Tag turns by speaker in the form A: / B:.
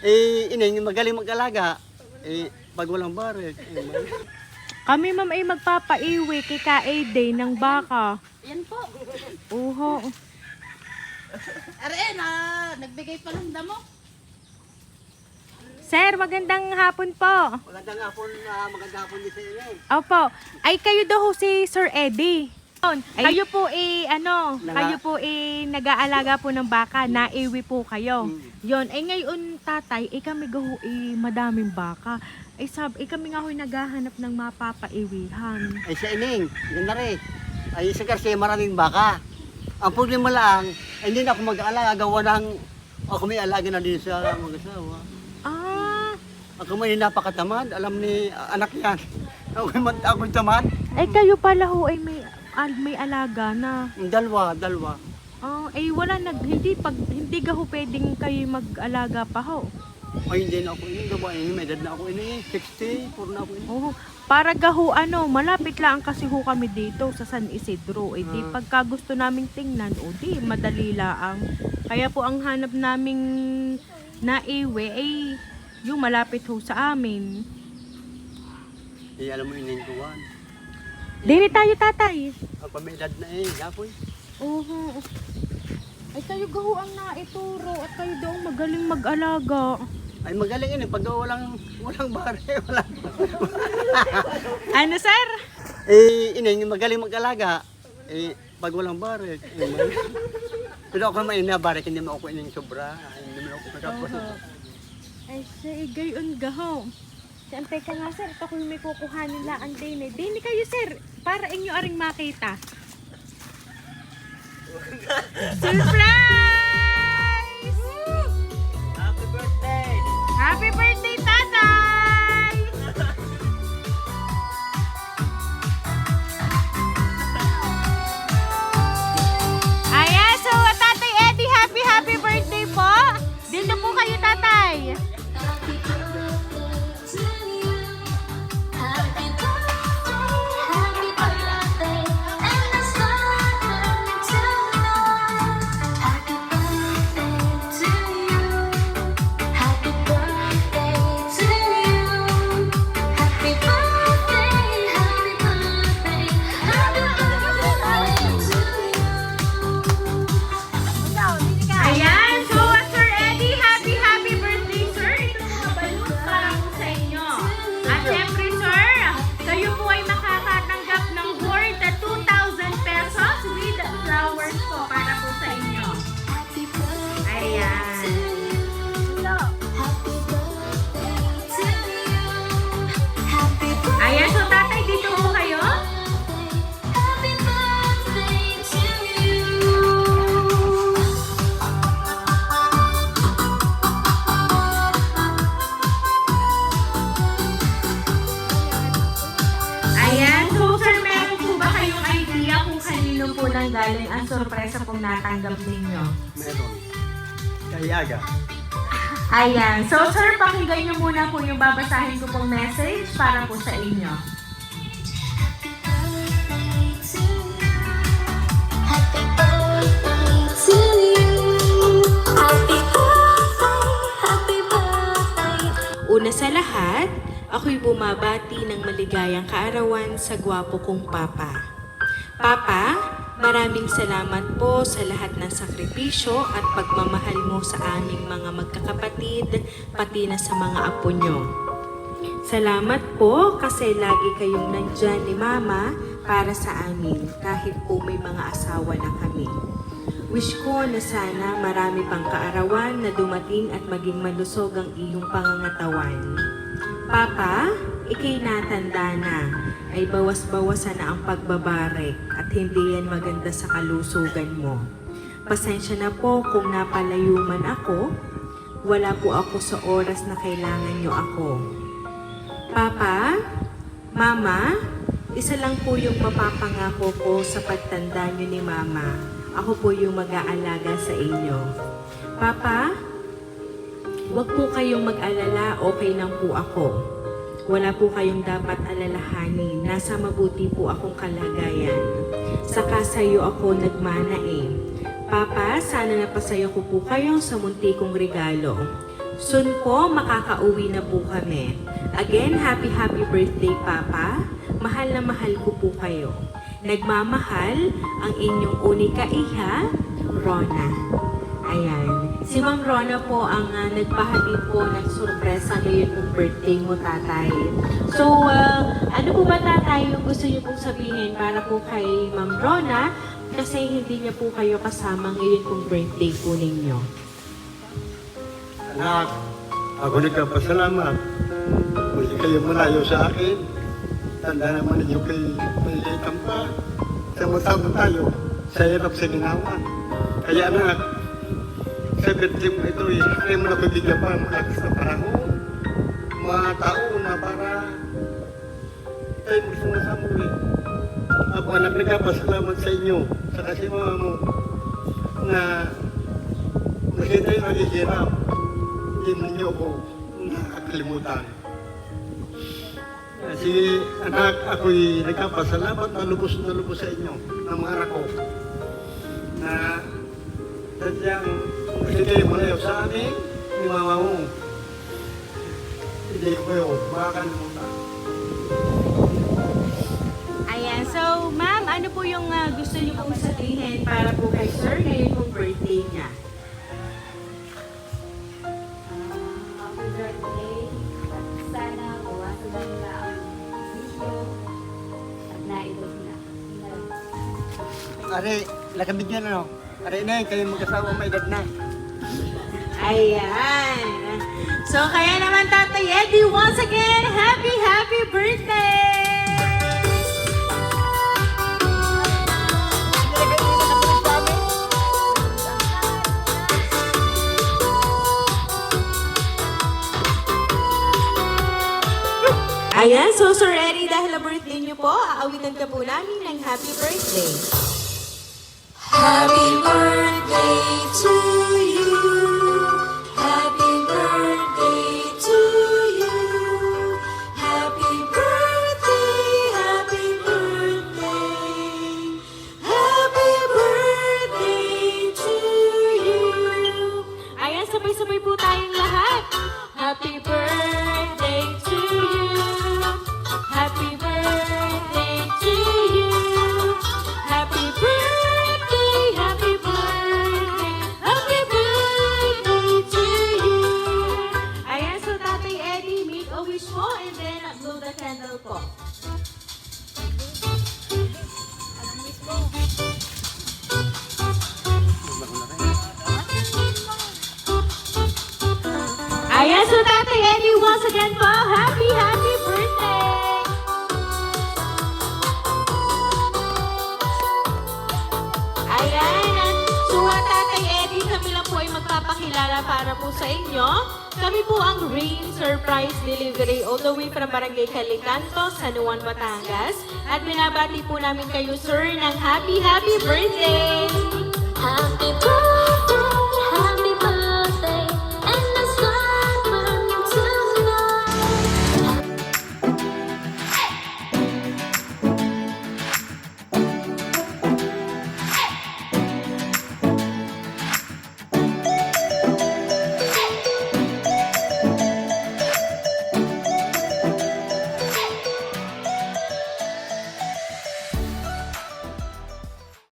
A: Ining magaling mag-alaga. Pag walang barik.
B: Kami ma'am ay magpapaiwi kay Ka-Day ng baka.
C: Yan po.
B: Uho.
C: Are na, nagbigay pa ng damo.
B: Sir, magandang hapon po.
A: Magandang hapon din sa inyo.
B: Opo. Ay kayo daw ho si Sir Eddie. Kayo po kayo po nag-aalaga po ng baka, naiwi po kayo. Yon, ay ngayon tatay, kami gaho madaming baka. Kami nga ho naghahanap ng mapapaiwihan.
A: Ay sa ining, yan na rin. Ay sa kasi maraming baka. Ang problema lang, hindi na ako mag-aalaga, gawa ng ako may alaga na din sa mag-asawa.
B: Ah,
A: Ako may napakatamad, alam ni anak yan. Ako tamad.
B: ay kayo pala ho ay may alaga na.
A: Dalawa.
B: Wala hindi gaho pwedeng kayo mag-alaga pa ho.
A: Ay hindi na ako ini, gawa ini, may edad na ako ini, 60, puro na ako ini.
B: Oh, para gaho malapit lang kasi ho kami dito sa San Isidro. Di pagka gusto naming tingnan, di madali lang. Kaya po ang hanap naming naiwi ay yung malapit ho sa amin.
A: Alam mo ini tuwan.
B: Dili tayo tatay.
A: Ako may edad na gapoy.
B: Oo. Ay kayo gaho ang naituro at kayo daw magaling mag-alaga.
A: Ay magaling ini, pag walang bare, walang.
B: Ano sir?
A: Ining magaling mag-alaga. Pag walang bare. Pero ako may bare, hindi mo ako ining sobra. Hindi mo ako pagkapos.
B: Ay say gayon gaho. Siyempre ka nga sir, ito kung may kukuhanin lang din. Dini kayo sir, para inyo aring makita. Surprise!
A: Happy birthday!
B: Happy birthday, tatay! Ayan, so Tatay Eddie, happy birthday po! Dito po kayo, tatay! Ayan, so Sir Eddie, happy birthday, sir. Ito mga balloons para po sa inyo. At syempre, sir, kayo po ay makakatanggap ng worth na 2,000 pesos with flowers po para po sa inyo. Ayan. Ayan, so tatay, dito po kayo. Ayan, so sir, meron po ba kayong idea kung kanino po nang galing ang sorpresa pong natanggap ninyo?
A: Meron. Kayaga.
B: Ayan, so sir, pakinggan nyo muna po yung babasahin ko pong message para po sa inyo. Una sa lahat, ako'y bumabati ng maligayang kaarawan sa gwapo kong papa. Papa, maraming salamat po sa lahat ng sakripisyo at pagmamahal mo sa aming mga magkakapatid, pati na sa mga apo nyo. Salamat po kasi lagi kayong nandyan ni Mama para sa amin kahit po may mga asawa na kami. Wish ko na sana marami pang kaarawan na dumating at maging malusog ang iyong pangangatawan. Papa, ikay natanda na, ay bawas-bawasan na ang pagbabarek at hindi yan maganda sa kalusugan mo. Pasensya na po kung napalayo man ako, wala po ako sa oras na kailangan nyo ako. Papa, Mama, isa lang po yung mapapangako ko sa pagtanda nyo ni Mama. Ako po yung mag-aalaga sa inyo. Papa, huwag po kayong mag-alala, okay lang po ako. Wala po kayong dapat alalahanin. Nasa mabuti po akong kalagayan. Saka sa'yo ako nagmana eh. Papa, sana napasaya ko po kayo sa munti kong regalo. Soon po, makakauwi na po kami. Again, happy birthday, Papa. Mahal na mahal ko po kayo. Nagmamahal ang inyong unika iha, Rona. Ayan. Si Ma'am Rona po ang nagpahatid po ng sorpresa ngayon kung birthday mo, tatay. So, ano po ba, tatay, yung gusto niyo pong sabihin para po kay Ma'am Rona kasi hindi niya po kayo kasama ngayon kung birthday po ninyo?
D: Anak, ako nagpapasalamat. Muli kayo malayo sa akin. Tanda naman ninyo kay Maylitang pa. Sama-sama tayo sa hirap sa ginawa. Kaya anak, sa birthday mo ito, ay mo na bibigyan pa malakas na panahon. Mga tao na para tayo magsama-sama ulit. Ako anak, nagpapasalamat sa inyo, sa kasi mama mo, na kasi tayo naghihirap. Hindi mo niyo ako nakakalimutan. Kasi anak, ako'y nagpapasalamat na lubos sa inyo, ng mga anak ko. Na sadyang kasi kayo malayo sa amin, ni mama mo. Hindi ko kayo makakalimutan.
B: Ayan, so ma'am, ano po yung gusto niyo pong sabihin para po kay sir ngayon pong birthday niya?
E: Happy birthday. At sana mawasagan na ang bisyo at naibos na.
A: Ari, lakabid yun ano. Ari na kayo mag-asawa may edad na.
B: Ayan. So kaya naman, Tatay Eddie, once again, happy birthday! Ayan, so Sir Eddie, dahil na birthday niyo po, aawitan ka po namin ng happy birthday. Happy birthday to you. Happy birthday to you. Happy birthday, happy birthday. Happy birthday to you. Ayan, sabay-sabay po tayong lahat. Happy birthday to you. Happy birthday to you. Happy birthday, happy birthday, happy birthday to you. Ayan, so Tatay Eddie, make a wish po and then blow the candle po. Ayan, so Tatay Eddie, once again po, happy birthday! Ayan, so Tatay Eddie, kami lang po ay magpapakilala para po sa inyo. Kami po ang Rain Surprise Delivery all the way from Barangay Calicanto, San Juan, Batangas. At binabati po namin kayo, sir, ng happy birthday! Happy birthday!